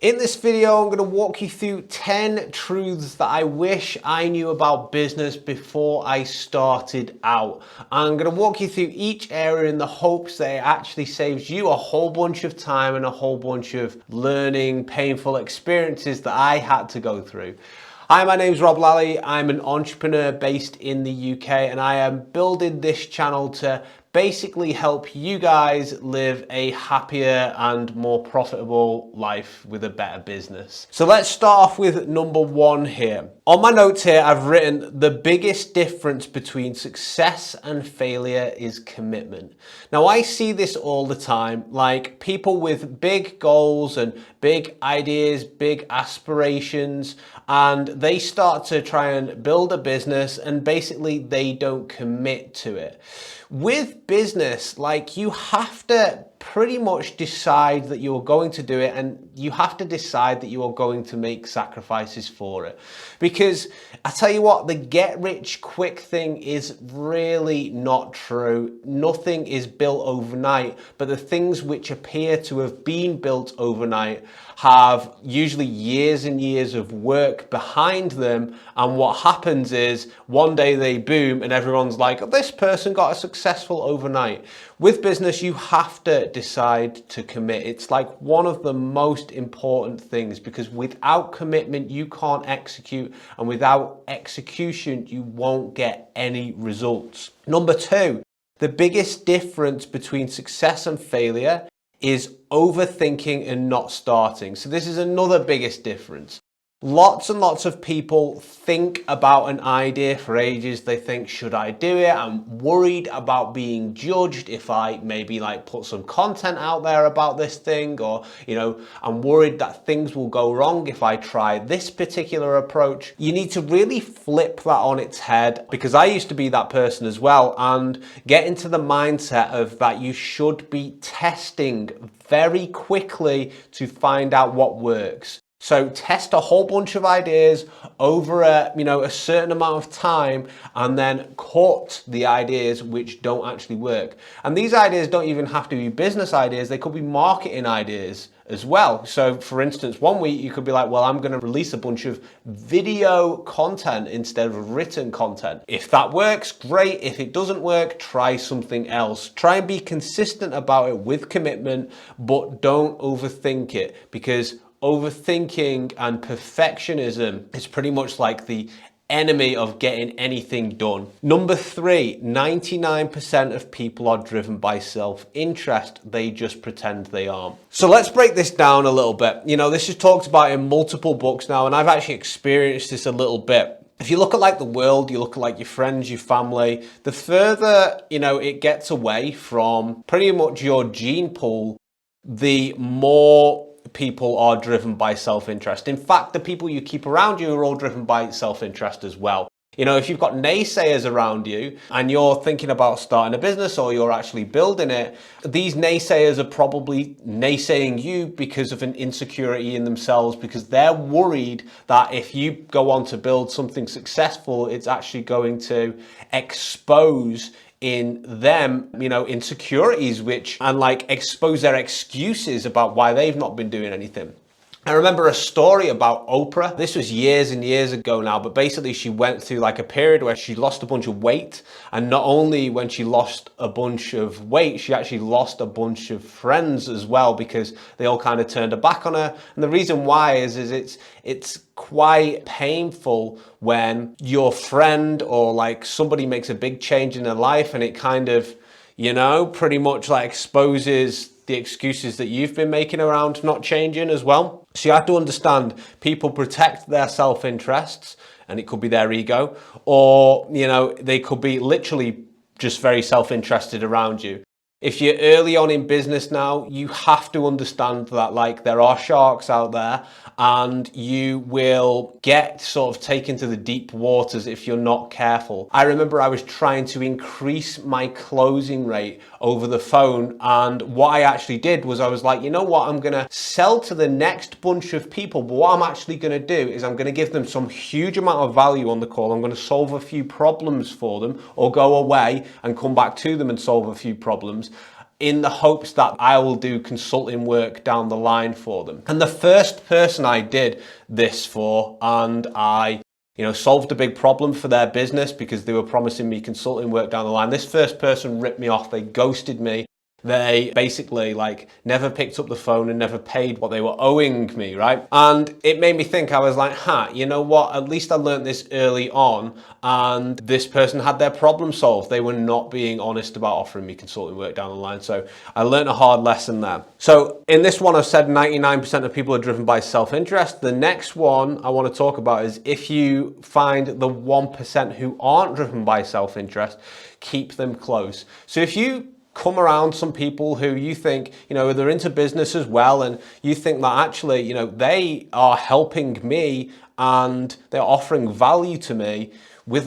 In this video, I'm going to walk you through 10 truths that I wish I knew about business before I started out. I'm going to walk you through each area in the hopes that it actually saves you a whole bunch of time and a whole bunch of learning, painful experiences that I had to go through. Hi, my name's Lally. I'm an entrepreneur based in the UK, and I am building this channel to basically help you guys live a happier and more profitable life with a better business. So let's start off with number one here. On my notes here, I've written the biggest difference between success and failure is commitment. Now, I see this all the time, like people with big goals and big ideas, big aspirations, and they start to try and build a business and basically they don't commit to it. With business, like you have to pretty much decide that you're going to do it, and you have to decide that you are going to make sacrifices for it. Because I tell you what, the get rich quick thing is really not true. Nothing is built overnight, but the things which appear to have been built overnight have usually years and years of work behind them, and what happens is one day they boom and everyone's like, oh, this person got a successful overnight. With business, you have to decide to commit. It's like one of the most important things, because without commitment you can't execute, and without execution you won't get any results. Number two, the biggest difference between success and failure is overthinking and not starting. So this is another biggest difference. Lots and lots of people think about an idea for ages. They think, should I do it? I'm worried about being judged if I maybe like put some content out there about this thing, or, I'm worried that things will go wrong if I try this particular approach. You need to really flip that on its head, because I used to be that person as well, and get into the mindset of that you should be testing very quickly to find out what works. So test a whole bunch of ideas over a certain amount of time, and then cut the ideas which don't actually work. And these ideas don't even have to be business ideas. They could be marketing ideas as well. So for instance, one week you could be like, well, I'm going to release a bunch of video content instead of written content. If that works, great. If it doesn't work, try something else. Try and be consistent about it with commitment, but don't overthink it, because overthinking and perfectionism is pretty much like the enemy of getting anything done. Number three, 99% of people are driven by self-interest. They just pretend they aren't. So let's break this down a little bit. This is talked about in multiple books now, and I've actually experienced this a little bit. If you look at like the world, you look at like your friends, your family, the further, it gets away from pretty much your gene pool, the more people are driven by self-interest. In fact, the people you keep around you are all driven by self-interest as well. If you've got naysayers around you and you're thinking about starting a business, or you're actually building it, these naysayers are probably naysaying you because of an insecurity in themselves, because they're worried that if you go on to build something successful, it's actually going to expose in them, insecurities, and expose their excuses about why they've not been doing anything. I remember a story about Oprah. This was years and years ago now, but basically she went through like a period where she lost a bunch of weight. And not only when she lost a bunch of weight, she actually lost a bunch of friends as well, because they all kind of turned their back on her. And the reason why is it's quite painful when your friend or like somebody makes a big change in their life, and it kind of, pretty much like exposes the excuses that you've been making around not changing as well. So you have to understand, people protect their self-interests, and it could be their ego, or, they could be literally just very self-interested around you. If you're early on in business now, you have to understand that there are sharks out there, and you will get sort of taken to the deep waters if you're not careful. I remember I was trying to increase my closing rate over the phone, and what I actually did was I was like, you know what, I'm gonna sell to the next bunch of people, but what I'm actually gonna do is I'm gonna give them some huge amount of value on the call. I'm gonna solve a few problems for them, or go away and come back to them and solve a few problems. in the hopes that I will do consulting work down the line for them. And the first person I did this for, and I solved a big problem for their business because they were promising me consulting work down the line. This first person ripped me off. They ghosted me. They basically never picked up the phone and never paid what they were owing me, right? And it made me think, I was like, you know what? At least I learned this early on, and this person had their problem solved. They were not being honest about offering me consulting work down the line. So I learned a hard lesson there. So in this one, I've said 99% of people are driven by self-interest. The next one I want to talk about is if you find the 1% who aren't driven by self-interest, keep them close. So if you come around some people who you think, they're into business as well, and you think that actually, they are helping me and they're offering value to me with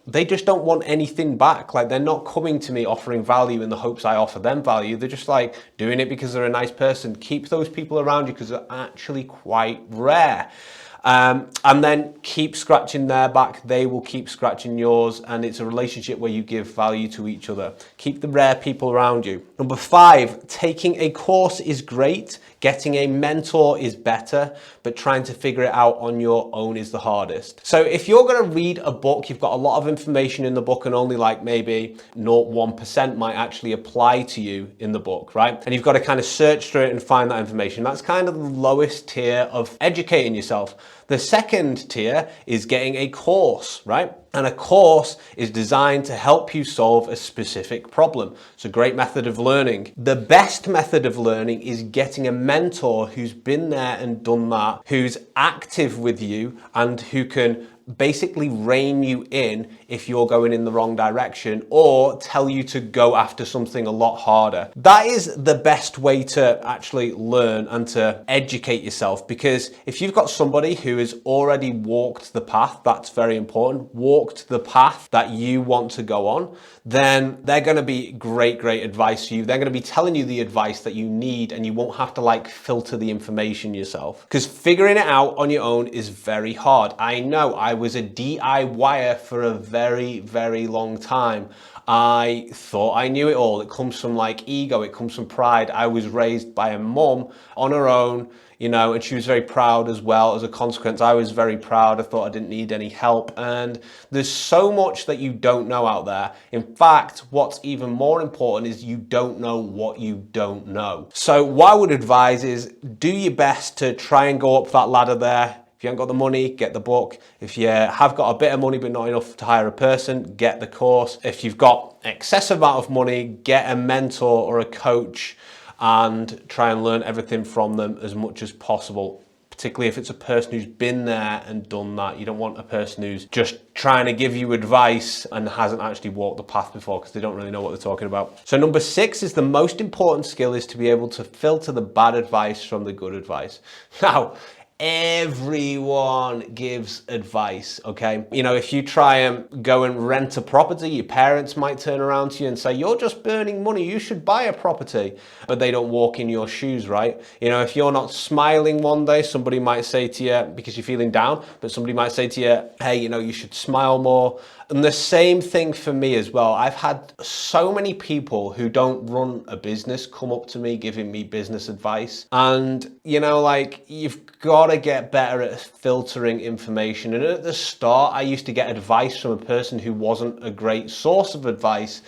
they just don't want anything back. They're not coming to me offering value in the hopes I offer them value. They're just doing it because they're a nice person. Keep those people around you because they're actually quite rare. And then keep scratching their back, they will keep scratching yours, and it's a relationship where you give value to each other. Keep the rare people around you. Number 5, taking a course is great, getting a mentor is better, but trying to figure it out on your own is the hardest. So if you're going to read a book, you've got a lot of information in the book and only maybe 0.1% might actually apply to you in the book, right? And you've got to kind of search through it and find that information. That's kind of the lowest tier of educating yourself. The second tier is getting a course, right? And a course is designed to help you solve a specific problem. It's a great method of learning. The best method of learning is getting a mentor who's been there and done that, who's active with you and who can basically rein you in if you're going in the wrong direction or tell you to go after something a lot harder. That is the best way to actually learn and to educate yourself, because if you've got somebody who has already walked the path, that's very important, walked the path that you want to go on, then they're going to be great advice for you. They're going to be telling you the advice that you need, and you won't have to filter the information yourself, because figuring it out on your own is very hard. I know I was a DIYer for a very long time. I thought I knew it all. It comes from ego, it comes from pride. I was raised by a mum on her own, and she was very proud as well. As a consequence, I was very proud. I thought I didn't need any help. And there's so much that you don't know out there. In fact, what's even more important is you don't know what you don't know. So what I would advise is do your best to try and go up that ladder there. If you haven't got the money, get the book. If you have got a bit of money but not enough to hire a person, get the course. If you've got excessive amount of money, get a mentor or a coach and try and learn everything from them as much as possible, particularly if it's a person who's been there and done that. You don't want a person who's just trying to give you advice and hasn't actually walked the path before, because they don't really know what they're talking about. So number 6 is the most important skill is to be able to filter the bad advice from the good advice. Now, everyone gives advice, okay? If you try and go and rent a property, your parents might turn around to you and say, you're just burning money, you should buy a property. But they don't walk in your shoes, right? If you're not smiling one day, somebody might say to you, because you're feeling down, but somebody might say to you, hey, you should smile more. And the same thing for me as well. I've had so many people who don't run a business come up to me giving me business advice. And, you've got to get better at filtering information. And at the start, I used to get advice from a person who wasn't a great source of advice.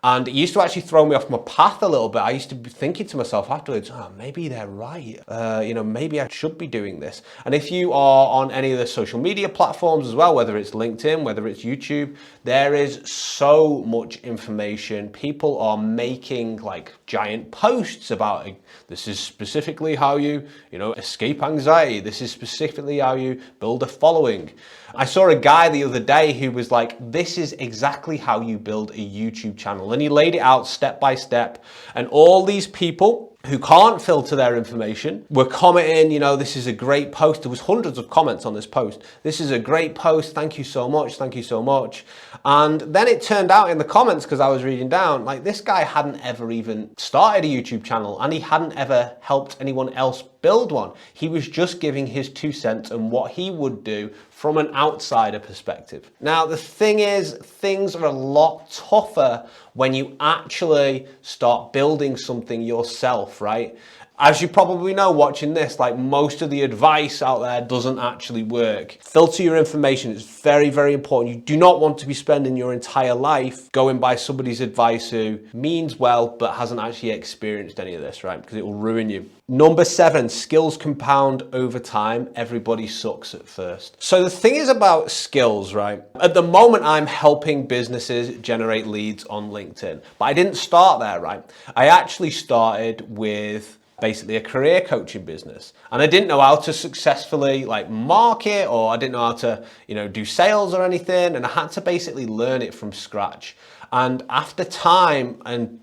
And it used to actually throw me off my path a little bit. I used to be thinking to myself afterwards, maybe they're right. Maybe I should be doing this. And if you are on any of the social media platforms as well, whether it's LinkedIn, whether it's YouTube, there is so much information. People are making giant posts about it. This is specifically how you, escape anxiety. This is specifically how you build a following. I saw a guy the other day who was like, this is exactly how you build a YouTube channel. And he laid it out step by step. And all these people who can't filter their information were commenting, this is a great post. There was hundreds of comments on this post. This is a great post. Thank you so much. Thank you so much. And then it turned out in the comments, because I was reading down, this guy hadn't ever even started a YouTube channel, and he hadn't ever helped anyone else build one. He was just giving his 2 cents and what he would do from an outsider perspective. Now, the thing is, things are a lot tougher when you actually start building something yourself, right? As you probably know watching this, like most of the advice out there doesn't actually work. Filter your information. It's very, very important. You do not want to be spending your entire life going by somebody's advice who means well, but hasn't actually experienced any of this, right? Because it will ruin you. Number 7, skills compound over time. Everybody sucks at first. So the thing is about skills, right? At the moment, I'm helping businesses generate leads on LinkedIn, but I didn't start there, right? I actually started with basically a career coaching business, and I didn't know how to successfully like market, or I didn't know how to do sales or anything, and I had to basically learn it from scratch. And after time and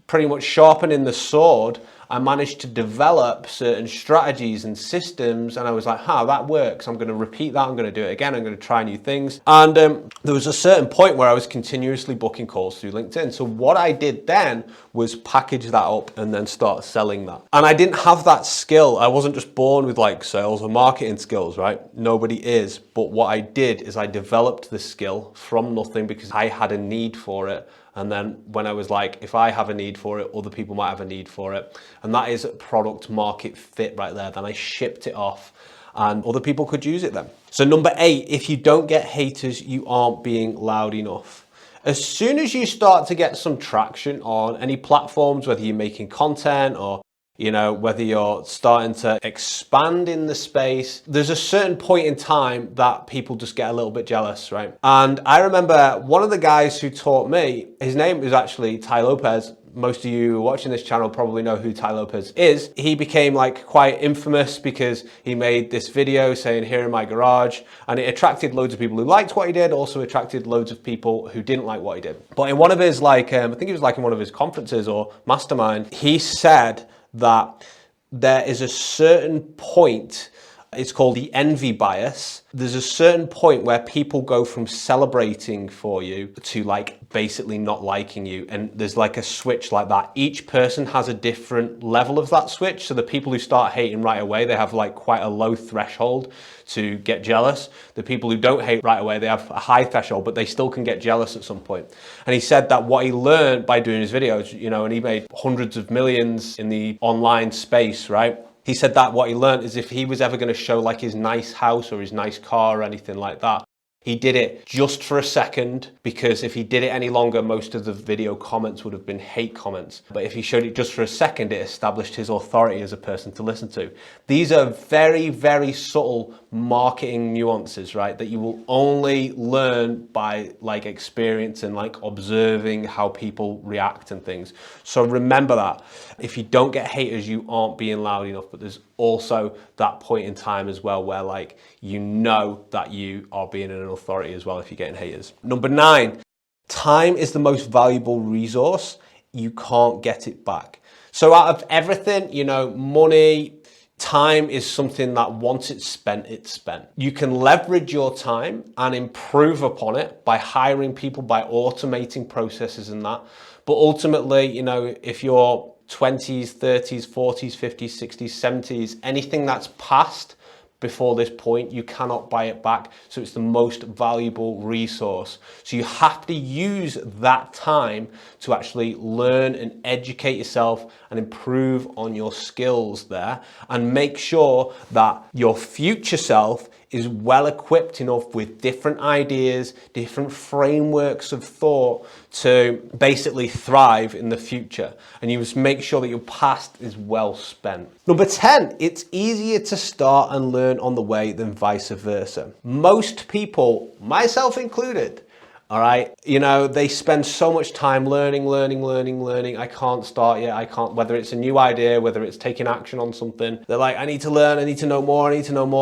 pretty much sharpening the sword, I managed to develop certain strategies and systems, and I was like, that works. I'm going to repeat that. I'm going to do it again. I'm going to try new things. And there was a certain point where I was continuously booking calls through LinkedIn. So what I did then was package that up and then start selling that. And I didn't have that skill. I wasn't just born with like sales or marketing skills, right? Nobody is. But what I did is I developed the skill from nothing because I had a need for it. And then when I was like, if I have a need for it, other people might have a need for it. And that is product market fit right there. Then I shipped it off and other people could use it then. So number 8, if you don't get haters, you aren't being loud enough. As soon as you start to get some traction on any platforms, whether you're making content or whether you're starting to expand in the space, there's a certain point in time that people just get a little bit jealous, right? And I remember one of the guys who taught me, his name is actually Ty Lopez. Most of you watching this channel probably know who Ty Lopez is. He became like quite infamous because he made this video saying, here in my garage, and it attracted loads of people who liked what he did, also attracted loads of people who didn't like what he did. But in one of his I think it was like in one of his conferences or mastermind, he said that there is a certain point, it's called the envy bias. There's a certain point where people go from celebrating for you to like basically not liking you. And there's like a switch like that. Each person has a different level of that switch. So the people who start hating right away, they have like quite a low threshold to get jealous. The people who don't hate right away, they have a high threshold, but they still can get jealous at some point. And he said that what he learned by doing his videos, and he made hundreds of millions in the online space, right? He said that what he learned is if he was ever going to show like his nice house or his nice car or anything like that, he did it just for a second, because if he did it any longer, most of the video comments would have been hate comments. But if he showed it just for a second, it established his authority as a person to listen to. These are very, very subtle marketing nuances, right? That you will only learn by like experience and like observing how people react and things. So remember that. If you don't get haters, you aren't being loud enough. But there's also that point in time as well where like that you are being an authority as well if you're getting haters. Number 9, time is the most valuable resource. You can't get it back. So out of everything, money, time is something that once it's spent, it's spent. You can leverage your time and improve upon it by hiring people, by automating processes and that. But ultimately, if you're 20s, 30s, 40s, 50s, 60s, 70s, anything that's past before this point, you cannot buy it back. So it's the most valuable resource. So you have to use that time to actually learn and educate yourself and improve on your skills there, and make sure that your future self is well equipped enough with different ideas, different frameworks of thought to basically thrive in the future. And you must make sure that your past is well spent. Number 10, it's easier to start and learn on the way than vice versa. Most people, myself included, all right, they spend so much time learning. I can't start yet. I can't, whether it's a new idea, whether it's taking action on something. They're like, I need to learn. I need to know more.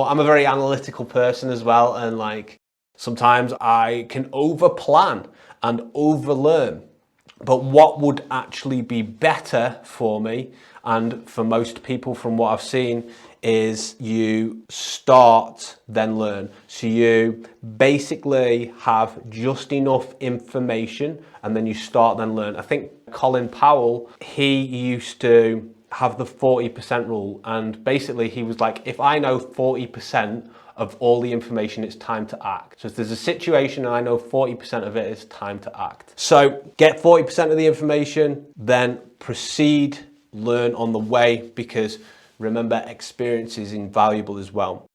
I'm a very analytical person as well. And like, sometimes I can over plan and over learn. But what would actually be better for me and for most people from what I've seen is you start, then learn. So you basically have just enough information and then you start, then learn. I think Colin Powell, he used to have the 40% rule. And basically he was like, if I know 40% of all the information, it's time to act. So if there's a situation and I know 40% of it, it's time to act. So get 40% of the information, then proceed, learn on the way, because remember, experience is invaluable as well.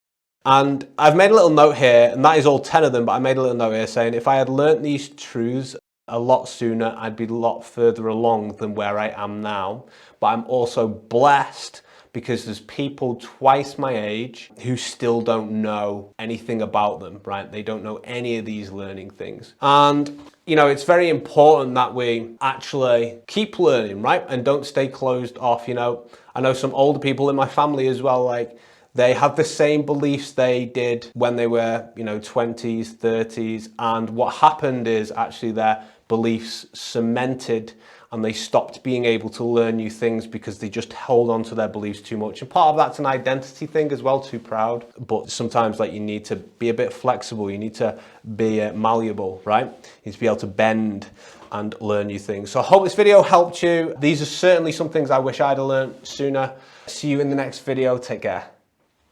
And I've made a little note here, and that is all 10 of them, but I made a little note here saying if I had learnt these truths a lot sooner, I'd be a lot further along than where I am now. But I'm also blessed because there's people twice my age who still don't know anything about them, right? They don't know any of these learning things. And you know, it's very important that we actually keep learning, right? And don't stay closed off. You know, I know some older people in my family as well, like they have the same beliefs they did when they were, you know, 20s, 30s. And what happened is actually their beliefs cemented and they stopped being able to learn new things because they just held on to their beliefs too much. And part of that's an identity thing as well, too proud. But sometimes like you need to be a bit flexible. You need to be malleable, right? You need to be able to bend and learn new things. So I hope this video helped you. These are certainly some things I wish I'd have learned sooner. See you in the next video. Take care.